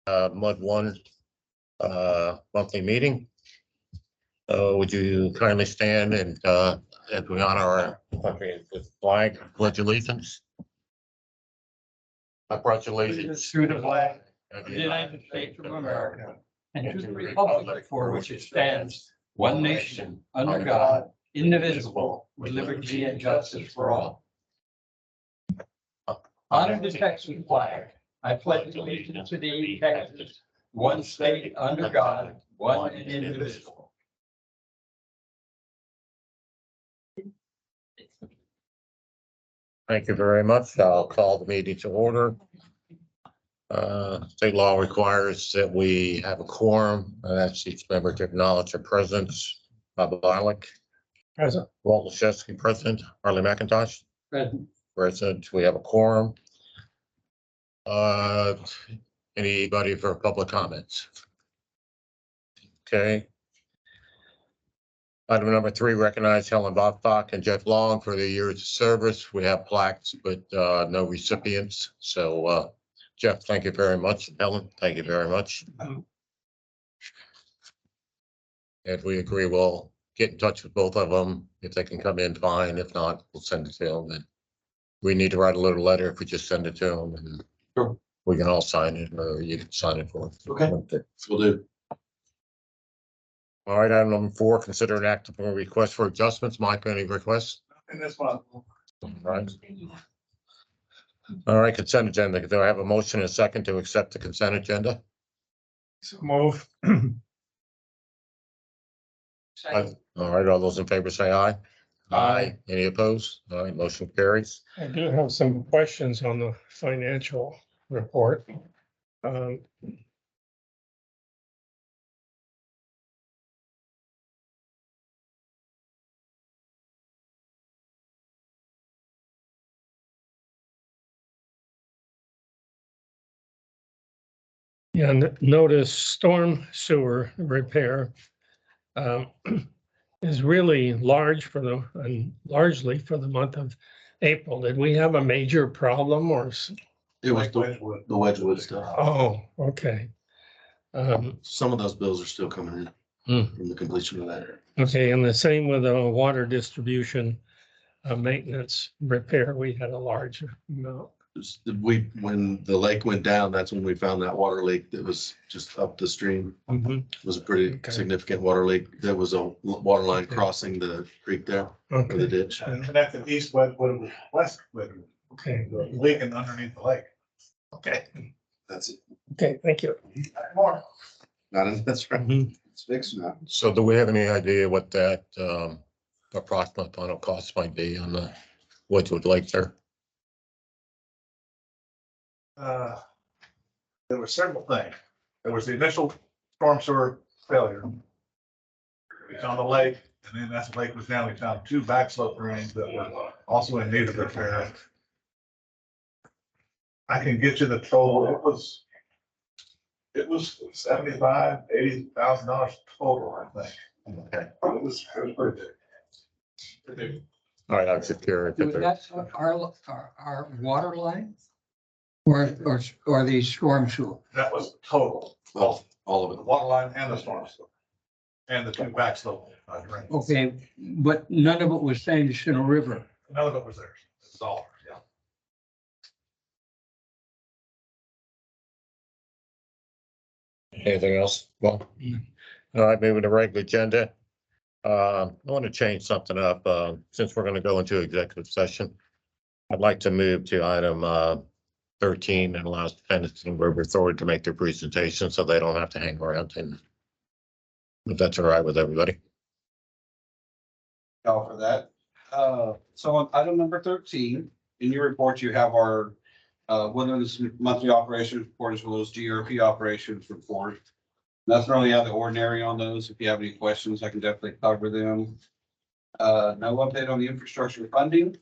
Mud One monthly meeting. Would you kindly stand and as we honor our country with flag, pledge allegiance? I pledge allegiance To the flag of the United States of America and to the republic for which it stands, one nation, under God, indivisible, with liberty and justice for all. Honor the Texas flag. I pledge allegiance to thee, Texas, one state under God, one and indivisible. Thank you very much. I'll call the meeting to order. State law requires that we have a quorum, and that's each member to acknowledge their presence. Bob Lilac. Present. Walt Leszewski, present. Harley McIntosh. Present. Present. We have a quorum. Anybody for public comments? Okay. Item number 3, recognize Helen Bostock and Jeff Long for their years of service. We have plaques, but no recipients. So Jeff, thank you very much. Helen, thank you very much. If we agree, we'll get in touch with both of them. If they can come in, fine. If not, we'll send it to them. And we need to write a little letter if we just send it to them. And Sure. We can all sign it, or you can sign it for us. Okay. Will do. All right, item number 4, consider an act upon a request for adjustments. Mike, any requests? And this one. All right. All right, consent agenda. Do I have a motion and a second to accept the consent agenda? So move. All right, all those in favor say aye. Aye. Any opposed? All right, motion carries. I do have some questions on the financial report. Yeah, notice storm sewer repair is really large for and largely for the month of April. Did we have a major problem or? It was the Wedgewood stuff. Oh, okay. Some of those bills are still coming in from the completion of that. Okay, and the same with the water distribution, maintenance repair, we had a large amount. When the lake went down, that's when we found that water leak that was just up the stream. It was a pretty Okay. significant water leak. There was a water line crossing the creek there, or the Okay, ditch. Connected east Wedgewood with west Wedgewood, okay, leaking underneath the lake. okay, That's it. okay, thank you. More. That's right. Mhm. It's fixed now. So do we have any idea what that approximate final cost might be on the Wedgewood Lake there? There were several things. There was the initial storm sewer failure. We found the lake, and then as the lake was down, we found 2 backslope drains that were also in need of repair. I can get you the total. It was $75,000-$80,000 total, I think. Okay. It was pretty big. All right, I was just curious. if there- That's our water line? Or the storm sewer? That was the total, All of the it. water line and the storm sewer. And the 2 backslope drains. Okay, but none of it was San Jacinto River. None of it was theirs. It was all ours, yeah. Anything else? Well, all right, moving to regular agenda. I want to change something up, since we're going to go into executive session. I'd like to move to item 13 and allows defendants and river authority to make their presentation so they don't have to hang around. And if that's all right with everybody. Call for that. So on item number 13, in your report, you have our Woodlands monthly operations report as well as GRP operations report. Nothing really out of the ordinary on those. If you have any questions, I can definitely cover them. No update on the infrastructure funding.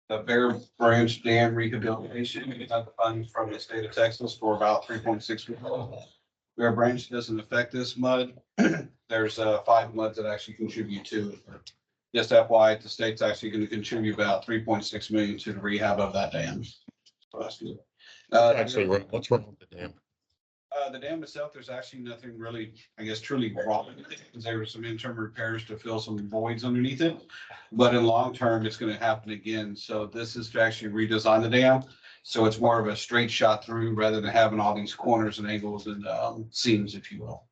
The Bear Branch Dam rehabilitation, we got the funds from the state of Texas for about 3.6 million. Bear Branch doesn't affect this mud. There's 5 muds that actually contribute to it. Just FYI, the state's actually going to contribute about 3.6 million to the rehab of that dam. So that's good. Actually, what's wrong with the dam? The dam itself, there's actually nothing really, I guess, truly wrong with it, because there were some interim repairs to fill some voids underneath it. But in long term, it's gonna happen again. So this is to actually redesign the dam. So it's more of a straight shot through rather than having all these corners and angles and seams, if you will.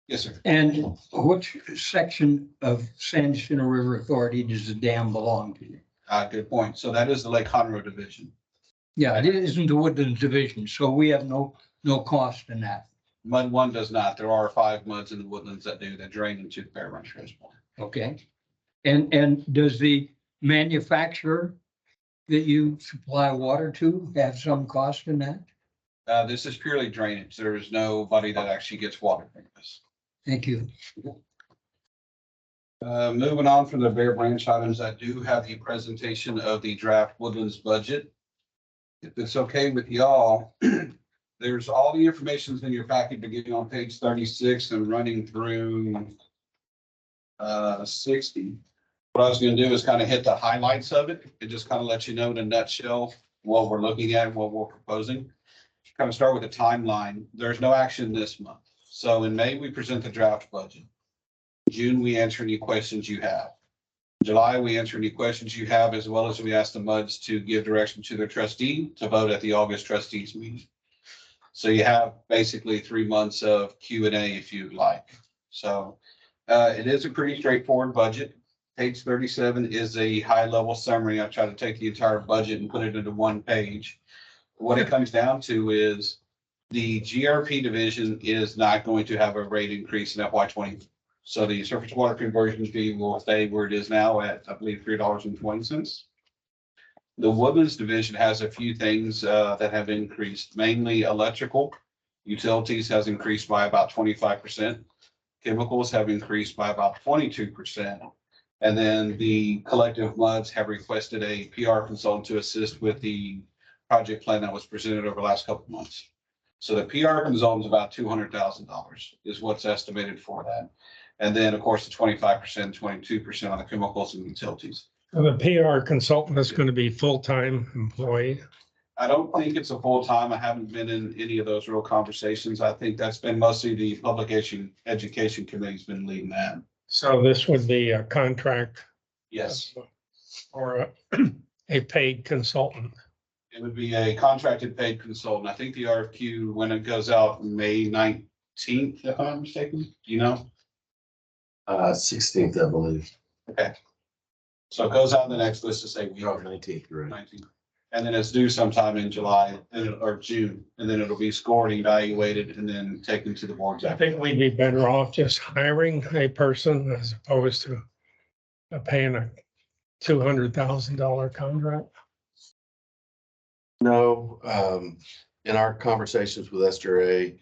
Yes, sir. And which section of San Jacinto River Authority does the dam belong to? Good point. So that is the Lake Conroe division. Yeah, it isn't the Woodlands Division, so we have no cost in that. Mud one does not. There are 5 muds in the Woodlands that do, that drain into the Fair Ranch Reservoir. Okay. And does the manufacturer that you supply water to have some cost in that? This is purely drainage. There is nobody that actually gets water from this. Thank you. Moving on from the Bear Branch items, I do have the presentation of the draft Woodlands budget. If it's okay with y'all, there's all the information's in your packet beginning on page 36 and running through 60. What I was gonna do is kind of hit the highlights of it and just kind of let you know in a nutshell what we're looking at, what we're proposing. Kind of start with the timeline. There's no action this month. So in May, we present the draft budget. June, we answer any questions you have. July, we answer any questions you have, as well as we ask the MUDs to give direction to their trustee to vote at the August trustees meeting. So you have basically 3 months of Q&A if you'd like. So it is a pretty straightforward budget. Page 37 is a high-level summary. I try to take the entire budget and put it into one page. What it comes down to is the GRP division is not going to have a rate increase in FY20. So the surface water conversion fee will stay where it is now at, I believe, $3.20. The Woodlands division has a few things that have increased, mainly electrical. Utilities has increased by about 25%. Chemicals have increased by about 22%. And then the collective MUDs have requested a PR consultant to assist with the project plan that was presented over the last couple of months. So the PR consultant is about $200,000 is what's estimated for that. And then, of course, the 25%, 22% on the chemicals and utilities. The PR consultant is going to be full-time employee. I don't think it's a full-time. I haven't been in any of those real conversations. I think that's been mostly the public education committee's been leading that. So this would be a contract Yes, or a paid consultant. it would be a contracted paid consultant. I think the RFQ, when it goes out May 19th, if I'm not mistaken, do you know? 16th, I believe. Okay. So it goes out in the next, let's just say week. 19th, right. 19th. And then it's due sometime in July or June, and then it'll be scored, evaluated, and then taken to the boards. I think we'd be better off just hiring a person as opposed to paying a $200,000 contract. No, in our conversations with SRA,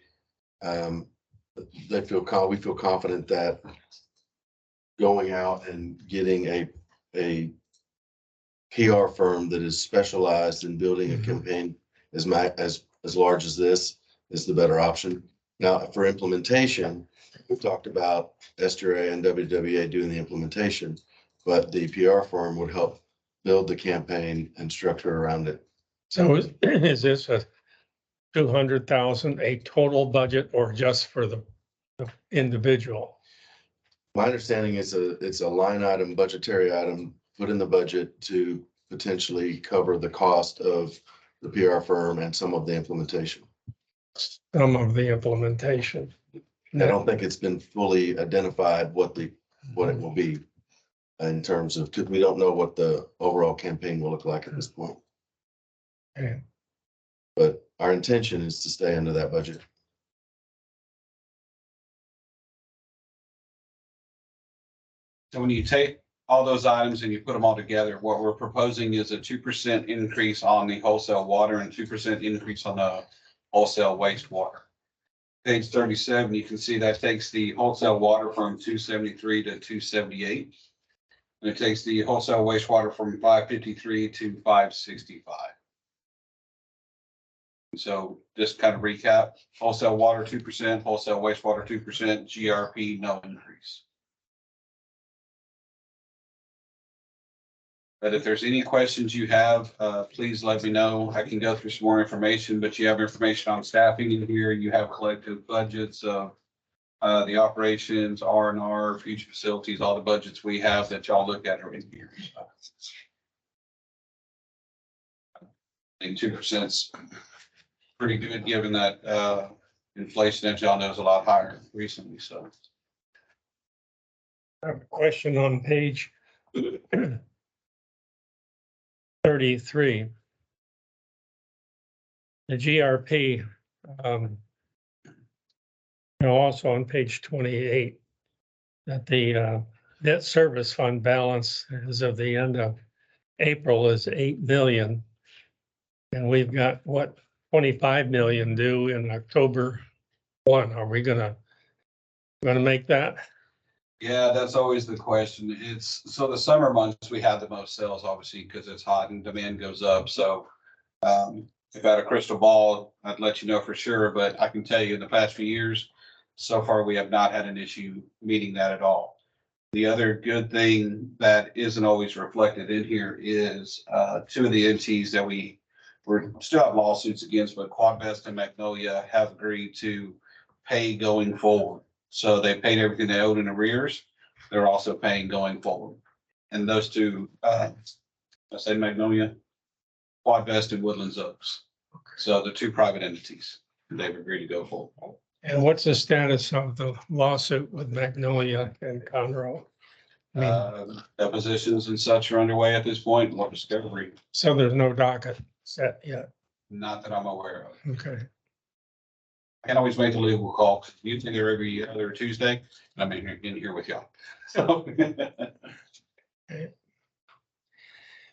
we feel confident that going out and getting a PR firm that is specialized in building a campaign as large as this is the better option. Now, for implementation, we've talked about SRA and WWA doing the implementation, but the PR firm would help build the campaign and structure around it. So is this a 200,000, a total budget or just for the individual? My understanding is it's a line item, budgetary item, put in the budget to potentially cover the cost of the PR firm and some of the implementation. Some of the implementation. I don't think it's been fully identified what it will be in terms of, we don't know what the overall campaign will look like at this point. Okay. But our intention is to stay under that budget. So when you take all those items and you put them all together, what we're proposing is a 2% increase on the wholesale water and 2% increase on the wholesale wastewater. Page 37, you can see that takes the wholesale water from 273 to 278. And it takes the wholesale wastewater from 553 to 565. So just kind of recap, wholesale water 2%, wholesale wastewater 2%, GRP no increase. But if there's any questions you have, please let me know. I can go through some more information, but you have information on staffing in here. You have collective budgets of the operations, R&R, future facilities, all the budgets we have that y'all look at are in here. So, I think 2% is pretty good, given that inflation, as y'all know, is a lot higher recently, so. I have a question on page 33. The GRP, also on page 28, that the debt service fund balance as of the end of April is 8 million. And we've got what, 25 million due in October 1. Are we gonna make that? Yeah, that's always the question. It's, so the summer months, we have the most sales, obviously, because it's hot and demand goes up. So if I had a crystal ball, I'd let you know for sure, but I can tell you in the past few years, so far, we have not had an issue meeting that at all. The other good thing that isn't always reflected in here is two of the entities that we're still have lawsuits against, but Quadvest and Magnolia have agreed to pay going forward. So they paid everything they owed in arrears. They're also paying going forward. And those two, I say Magnolia, Quadvest and Woodlands Oaks. So the two private entities, they've agreed to go forward. And what's the status of the lawsuit with Magnolia and Conroe? I mean, Depositions and such are underway at this point, more discovery, so there's no docket set yet. not that I'm aware of. Okay. I can always make the legal call, 'cause usually they're every other Tuesday, and I'm in here with y'all. So,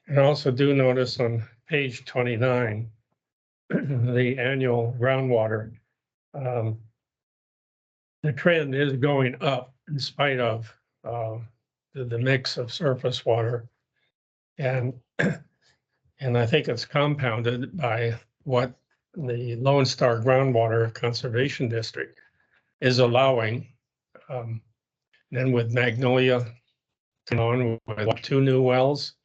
And I also do notice on page 29, the annual groundwater, the trend is going up in spite of the mix of surface water. And I think it's compounded by what the Lone Star Groundwater Conservation District is allowing. Then with Magnolia, come on with 2 new wells,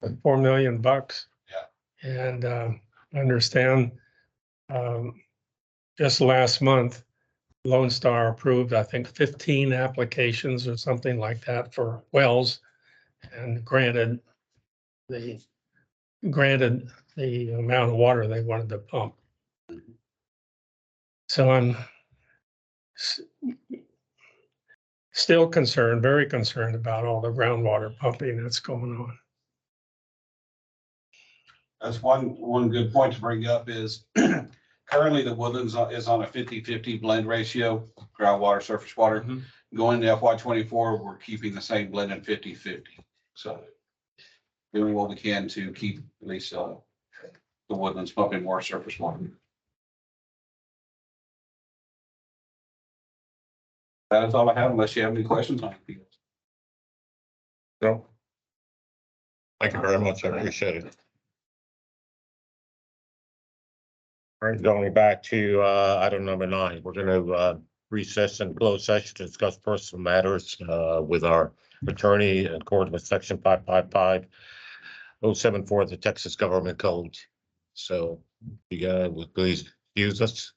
$4 million. Yeah. And I understand just last month, Lone Star approved, I think, 15 applications or something like that for wells, and granted the amount of water they wanted to pump. So I'm still concerned, very concerned about all the groundwater pumping that's going on. that's one good point to bring up is currently the Woodlands is on a 50-50 blend ratio, groundwater, surface water. Going to FY 24, we're keeping the same blend at 50-50. So doing what we can to keep at least the Woodlands pumping more surface water. That is all I have, unless you have any questions on it. No. Thank you very much. I appreciate it. All right, going back to item number 9, we're gonna recess and close session to discuss personal matters with our attorney in accordance with section 555-074 of the Texas Government Code. So you guys would please use us.